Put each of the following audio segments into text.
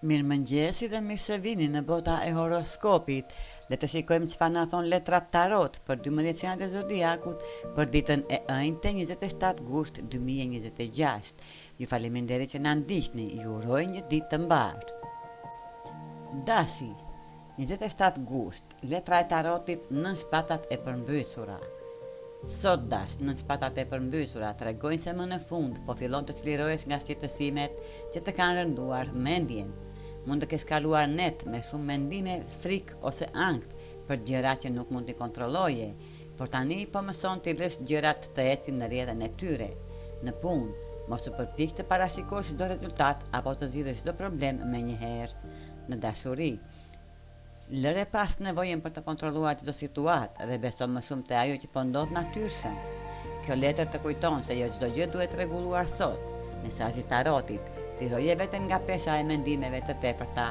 Mirëmëngjesi dhe mirë se vini në bota e horoskopit. Le të shikojmë çfarë na thon letrat tarot për 12 signet e zodiakut për ditën e ënjte 27 gusht 2026. Ju faleminderit që na ndiqni. Ju uroj një ditë të mbarë. Dashi, 27 gusht, letra e tarotit nën shpatat e përmbysura. Sot dash, nën shpatat e përmbysura tregojnë se më në fund po fillon të çlirohesh nga shqetësimet që të kanë rënduar mendjen. Mund të kesh kaluar net me shumë mendime, frikë ose ankth për gjëra që nuk mund t'i kontrolloje, por tani po mëson t'i lësh gjërat të ecin në rrjetën e tyre. Në punë, mos u përpiq të parashikosh çdo rezultat apo të zgjidhësh çdo problem menjëherë. Në dashuri, lëre pas nevojën për të kontrolluar çdo situatë dhe beso më shumë te ajo që po ndodh natyrshëm. Kjo letër të kujton se jo çdo gjë duhet rregulluar sot. Mesazhi i tarotit: liroje veten nga pesha e mendimeve të tepërta,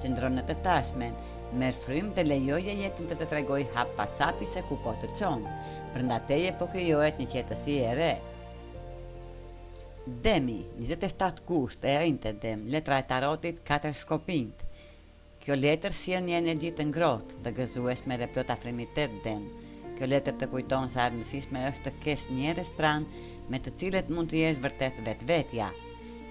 qëndron në të tashmen, merr frymë dhe lejoje jetën të tregoj hap pas hapi se ku po të çon. Brenda teje po krijohet një qetësi e re. Demi, 27 gusht e ënjte Dem, letra e tarotit 4 shkopinjt. Kjo letër sjell një energji të ngrohtë, të gëzueshme dhe plot afrimitet Dem. Kjo letër të kujton se e rëndësishme është të kesh njerëz pranë me të cilët mund të jesh vërtet vetvetja.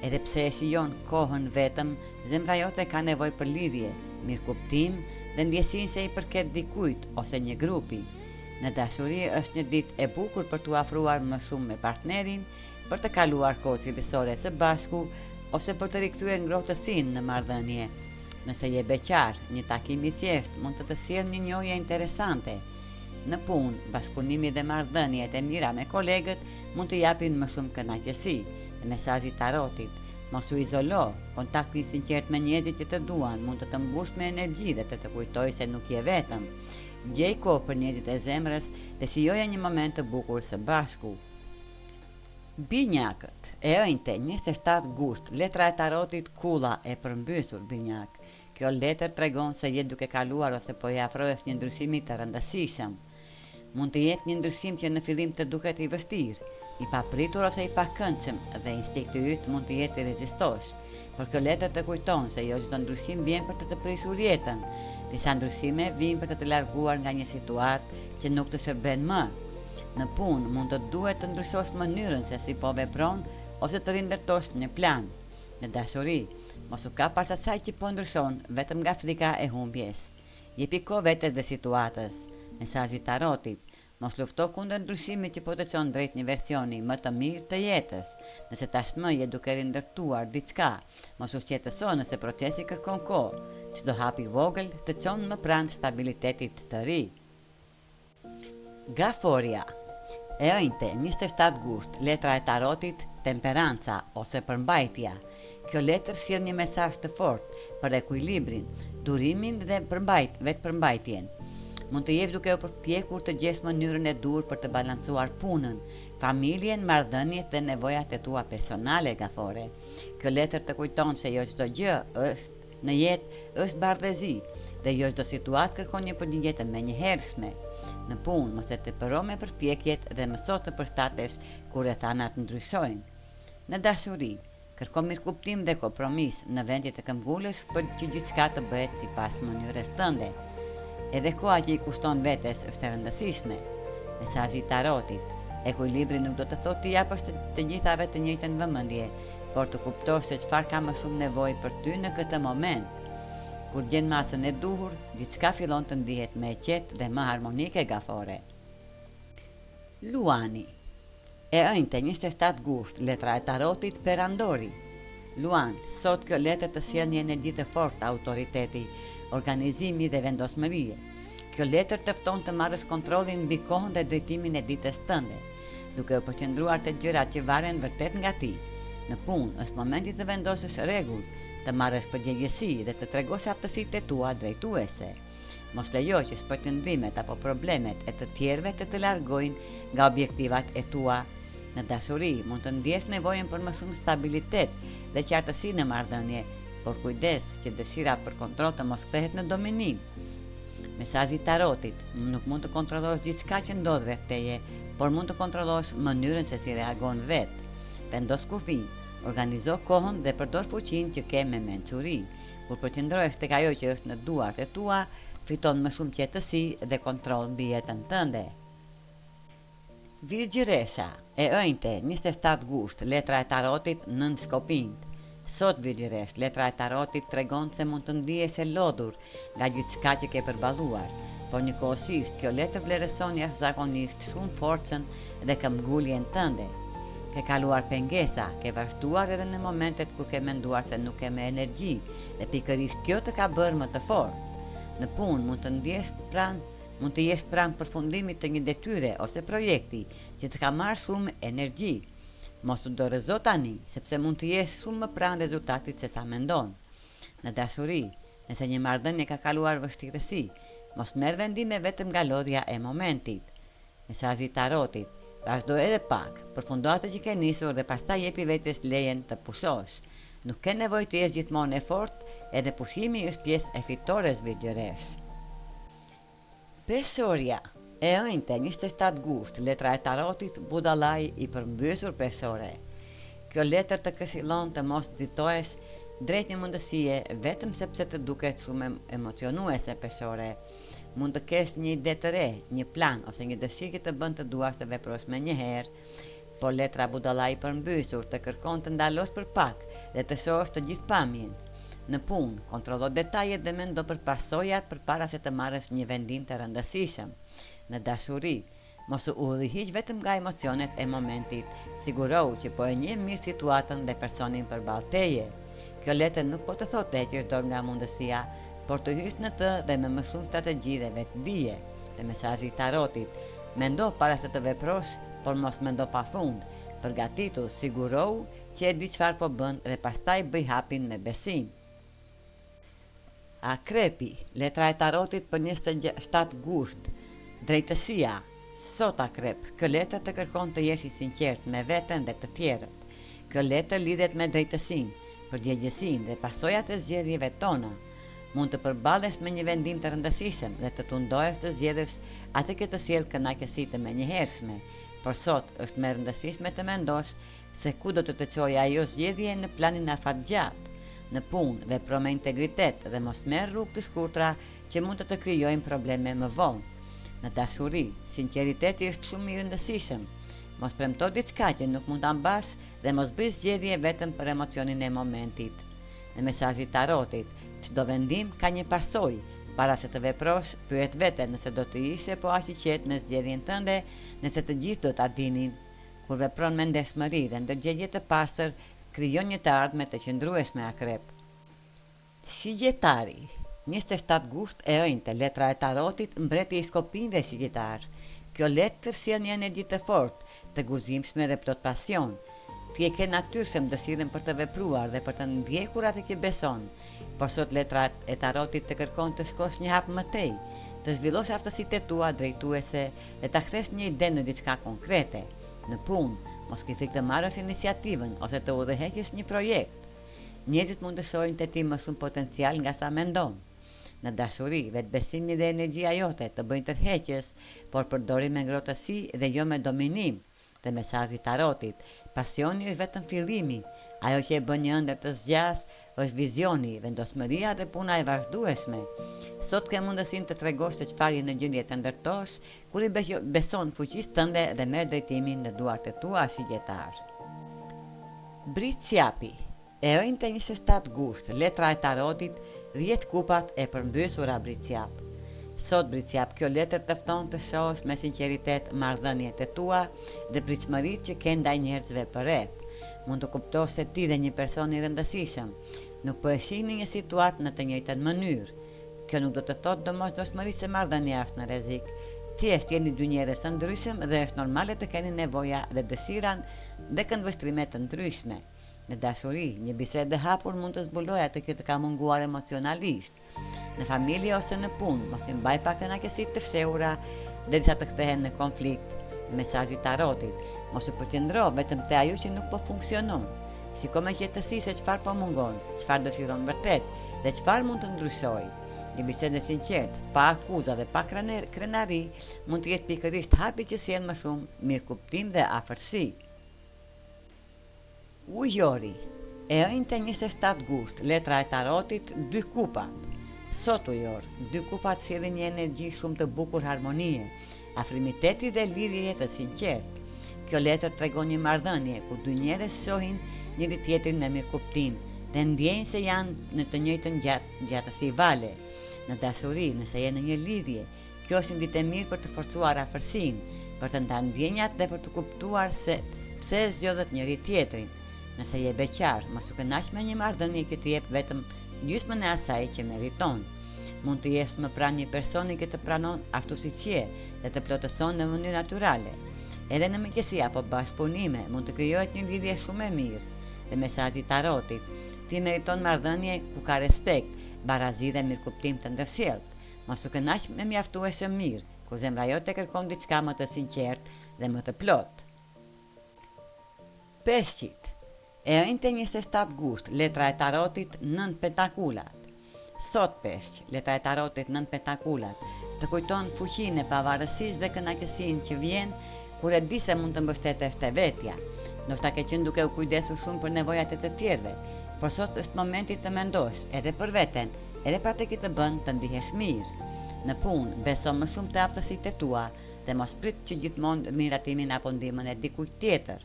Edhe pse e shijon kohën vetëm, zemra jote ka nevojë për lidhje, mirëkuptim dhe ndjesinë se i përket dikujt ose një grupi. Në dashuri është një ditë e bukur për t'u afruar më shumë me partnerin, për të kaluar kohë cilësore së bashku ose për të rikthyer ngrohtësinë në marrëdhënie. Nëse je beqar, një takim i thjeshtë mund të sjellë një njohje interesante. Në punë, bashkëpunimi dhe marrëdhëniet e mira me kolegët mund të japin më shumë kënaqësi. Mesazhi i tarotit: mos u izolo, kontakti i sinqert me njerëzit që të duan mund të të mbush me energji dhe të kujtojë se nuk je vetëm. Gjej kohë për njerëzit e zemrës dhe shijoje një moment të bukur së bashku. Binjakët, e ënjte 27 gusht, letra e tarotit kulla e përmbysur binjak. Kjo letër tregon se je duke kaluar ose po i afrohesh një ndryshimi të rëndësishëm. Mund të jetë një ndryshim që në fillim të duket i vështirë, i papritur ose i pakëndshëm dhe instinkti yt mund të jetë i rezistosh. Por kjo letër të kujton se jo çdo ndryshim vjen për të prishur jetën. Disa ndryshime vijnë për të të larguar nga një situatë që nuk të shërben më. Në punë mund të duhet të ndryshosh mënyrën se si po vepron ose të rindërtosh një plan. Në dashuri, mos u ka pas asaj që po ndryshon vetëm nga frika e humbjes. Jepi kohë vetes dhe situatës. Mesazhi i tarotit: mos lufto kundër ndryshimit që po të çon drejt një versioni më të mirë të jetës. Nëse tashmë je duke rindërtuar diçka, mos u shqetëso nëse procesi kërkon kohë. Çdo hap i vogël të çon më pranë stabilitetit të ri. Gaforia, e ënjte 27 gusht, letra e tarotit temperanca ose përmbajtja. Kjo letër sjell një mesazh të fortë për ekuilibrin, durimin dhe vetëpërmbajtjen. Mund të jesh duke u përpjekur të gjesh mënyrën e dur për të balancuar punën, familjen, marrëdhëniet dhe nevojat e tua personale, gafore. Kjo letër të kujton se jo çdo gjë në jetë është bardhëzi dhe jo çdo situatë kërkon një përgjigje të menjëhershme. Në punë, mos e tepëro me përpjekjet dhe mëso të përshtatesh kur rrethanat ndryshojnë. Në dashuri, kërko mirëkuptim dhe kompromis në vend që të këmbgullesh për që gjithçka të bëhet sipas mënyrës tënde. Edhe koha që i kushton vetes është e rëndësishme. Mesazhi i tarotit: ekuilibri nuk do të thotë të japësh të gjithave të njëjtën vëmendje, por të kuptosh se çfarë ka më shumë nevojë për ty në këtë moment. Kur gjen masën e duhur, gjithçka fillon të ndihet më e qetë dhe më harmonike, gafore. Luani, e ënjte 27 gusht, letra e tarotit perandori. Luan, sot kjo letër të sjell një energji të fortë autoriteti, organizimi dhe vendosmërie. Kjo letër të fton të marrësh kontrollin mbi kohën dhe drejtimin e ditës tënde, duke u përqendruar te gjërat që varen vërtet nga ti. Në punë është momenti të vendosësh rregull, të marrësh përgjegjësi dhe të tregosh aftësitë e tua drejtuese. Mos lejo që shpërqendrimet apo problemet e të tjerëve të largojnë nga objektivat e tua. Në dashuri mund të ndjesh nevojën për më shumë stabilitet dhe qartësi në marrëdhënie, por kujdes që dëshira për kontroll të mos kthehet në dominim. Mesazhi i tarotit: nuk mund të kontrollosh gjithçka që ndodh rreth teje, por mund të kontrollosh mënyrën se si reagon vetë. Vendos kufi, organizo kohën dhe përdor fuqinë që ke me mençuri. Kur përqendrohesh tek ajo që është në duart e tua, fiton më shumë qetësi dhe kontroll mbi jetën tënde. Virgjëresha, e ënjte, 27 gusht, letra e tarotit, 9 shkopind. Sot virgjëresh, letra e tarotit tregon se mund të ndihesh e lodhur nga gjithçka që ke përballuar, por njëkohësisht kjo letër vlerëson jashtëzakonisht shumë forcën dhe këmbguljen tënde. Ke kaluar pengesa, ke vazhduar edhe në momentet ku ke menduar se nuk ke me energji dhe pikërisht kjo të ka bërë më të fortë. Në punë mund të jesh pranë përfundimit të një detyre ose projekti që të ka marrë shumë energji. Mos u dorëzo tani, sepse mund të jesh shumë më pranë rezultatit se sa mendon. Në dashuri, nëse një marrëdhënie ka kaluar vështirësi, mos merr vendime vetëm nga lodhja e momentit. Mesazhi i tarotit: vazhdo edhe pak, përfundo atë që ke nisur dhe pastaj jepi vetes lejen të pushosh. Nuk ke nevojë të jesh gjithmonë e fortë, edhe pushimi është pjesë e fitores virgjëresh. Peshorja, e ënjte, 27 gusht, letra e tarotit, budallai i përmbysur peshore. Kjo letër të këshillon të mos nxitohesh drejt një mundësie vetëm sepse të duket shumë emocionuese peshore. Mund të kesh një ide të re, një plan ose një dëshirë që të bën të duash të veprosh më një herë, por letra budallai i përmbysur të kërkon të ndalosh për pak dhe të shohësh të gjithë pamjen. Në punë, kontrollo detajet dhe mendo për pasojat përpara se të marrësh një vendim të rëndësishëm. Në dashuri, mos u udhëhiq vetëm nga emocionet e momentit, sigurohu që po e njeh mirë situatën dhe personin përballë teje. Kjo letër nuk po të thotë të heqësh dorë nga mundësia, por të hysh në të dhe me më shumë strategji dhe vetëdije. Dhe mesazhi i tarotit: mendo para se të veprosh, por mos mendo pafund. Përgatitu, sigurohu që e di çfarë po bën dhe pastaj bëj hapin me besim. Akrepi, letra e tarotit për 27 gusht, drejtësia. Sot akrep, kjo letër të kërkon të jesh i sinqert me veten dhe të tjerët. Kjo letër lidhet me drejtësinë, përgjegjësinë dhe pasojat e zgjedhjeve tona. Mund të përballesh me një vendim të rëndësishëm dhe të tundohesh të zgjedhësh atë që të sjellë kënaqësi të menjëhershme, por sot është më e rëndësishme të mendosh se ku do të të çojë ajo zgjedhje në planin afatgjatë. Në punë, vepro me integritet dhe mos merr rrugë të shkurtra që mund të të krijojnë probleme më vonë. Në dashuri, sinqeriteti është shumë i rëndësishëm. Mos premto diçka që nuk mund ta mbash dhe mos bëj zgjedhje vetëm për emocionin e momentit. Në mesazhin e tarotit, çdo vendim ka një pasojë. Para se të veprosh, pyet veten nëse do të ishe po aq i qetë me zgjedhjen tënde, nëse të gjithë do ta dinin. Kur vepron me ndeshmëri dhe ndërgjegje të pastër, krijon një të ardhme të qëndrueshme akrep. Shigjetari, 27 gusht, e ënjte, letra e tarotit, mbreti i skopinjve shigjetar. Kjo letër sjell një energji të fortë, të guzimshme dhe plot pasion. Ti e ke natyrshëm dëshirën për të vepruar dhe për të ndjekur atë që beson, por sot letra e tarotit të kërkon të shkosh një hap më tej, të zhvillosh aftësitë e tua drejtuese dhe ta kthesh një ide në diçka konkrete. Në punë, mos ke frikë të marrësh iniciativën ose të udhëheqësh një projekt. Njerëzit mund të shohin te ti më shumë potencial nga sa mendon. Në dashuri, vetbesimi dhe energjia jote të bëjnë tërheqjes, por përdori me ngrohtësi dhe jo me dominim. Dhe mesazhi i tarotit: pasioni është vetëm fillimi, ajo që e bën një ëndër të zgjas është vizioni, vendosmëria dhe puna e vazhdueshme. Sot ke mundësinë të tregosh se çfarë je në gjendje të ndërtosh, kur i beson fuqisë tënde dhe merr drejtimin në duart e tua shigjetar. Britsjapi, e ënjte 27 gusht, letra e tarotit, 10 kupat e përmbysura britsjap. Sot britsjap, kjo letër të fton të shohësh me sinqeritet marrëdhëniet e tua dhe pritshmëritë që ke ndaj njerëzve përreth. Mund të kuptosh se ti dhe një person i rëndësishëm nuk po e shihni një situatë në të njëjtën mënyrë. Kjo nuk do të thotë domosdoshmëri se marrëdhënia është në rrezik. Thjesht jeni dy njerëz të ndryshëm dhe është normale të keni nevoja dhe dëshiran dhe këndvështrime të ndryshme. Në dashuri, një bisedë e hapur mund të zbulojë atë që të ka munguar emocionalisht. Në familje ose në punë, mos i mbaj pak kënaqësitë të fshehura derisa të kthehen në konflikt. Mesazhi i tarotit: mos u përqendro vetëm te ajo që nuk po funksionon. Shiko me qetësi se çfarë po mungon, çfarë dëshiron vërtet dhe çfarë mund të ndryshojë. Një bisedë e sinqertë, pa akuza dhe pa krenari, mund të jetë pikërisht hapi që sjell më shumë mirëkuptim dhe afërsi. Ujori, E ënte 27 gusht, letra e tarotit, 2 kupat. Sot ujor, 2 kupat sjellin një energji shumë të bukur harmonie, afrimiteti dhe lidhje të sinqertë. Kjo letër tregon një marrëdhënie ku dy njerëz shohin njëri tjetrin me mirëkuptim dhe ndjejnë se janë në të njëjtën gjatësi vale. Në dashuri, nëse je në një lidhje, kjo është një ditë e mirë për të forcuar afërsinë, për të ndarë ndjenjat dhe për të kuptuar se pse zgjodhet njëri tjetrin. Nëse je beqar, mos u kënaq me një marrëdhënie që të jep vetëm gjysmën e asaj që meriton. Mund të jesh më pranë një personi që të pranon ashtu siç je dhe të plotëson në mënyrë natyrale. Edhe në mëqyesi apo bashkëpunime mund të krijohet një lidhje shumë e mirë. Dhe mesazhi i tarotit, ti meriton marrëdhënie ku ka respekt, barazi dhe mirëkuptim të ndërsjellët. Mos u kënaq me mjaftueshëm mirë, kur zemra jote kërkon diçka më të sinqertë dhe më të plotë. Peshqit. E ënte 27 gusht, letra e tarotit 9 pentakulat. Sot peshq, letra e tarotit 9 pentakulat, të kujton fuqinë e pavarësisë dhe kënaqësinë që vjen kur e di se mund të mbështetesh te vetja. Ndoshta ke qenë duke u kujdesur shumë për nevojat e të tjerëve, por sot është momenti të mendosh edhe për veten, edhe për atë që të bën të ndihesh mirë. Në punë, beso më shumë te aftësitë tua dhe mos prit që gjithmonë miratimin apo ndihmën e dikujt tjetër.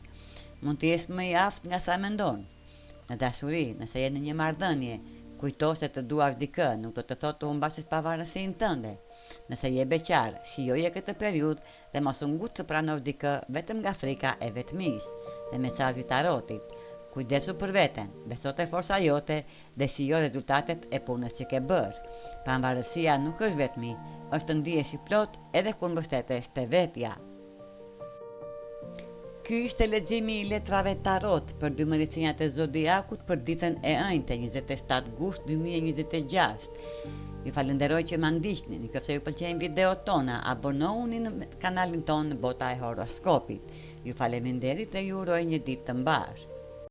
Mund të jesh më i aftë nga sa mendon. Në dashuri, nëse je në një marrëdhënie, kujto se të duash dikë nuk do të thotë të humbasësh pavarësinë tënde. Nëse je beqar, shijoje këtë periudhë dhe mos u ngut të pranosh dikë vetëm nga frika e vetmisë. Dhe mesazhi i tarotit, kujdesu për veten, beso te forca jote dhe shijo rezultatet e punës që ke bërë. Pavarësia nuk është vetmi, është të ndihesh i plot edhe kur mbështetesh te vetja. Ky ishte leximi i letrave tarot për 12 sinjat e zodiakut për ditën e ënte 27 gusht 2026. Ju falenderoj që ma ndiqni. Nëse ju pëlqejnë videot tona, abonohuni në kanalin tonë Bota e Horoskopit. Ju faleminderit dhe ju uroj një ditë të mbar.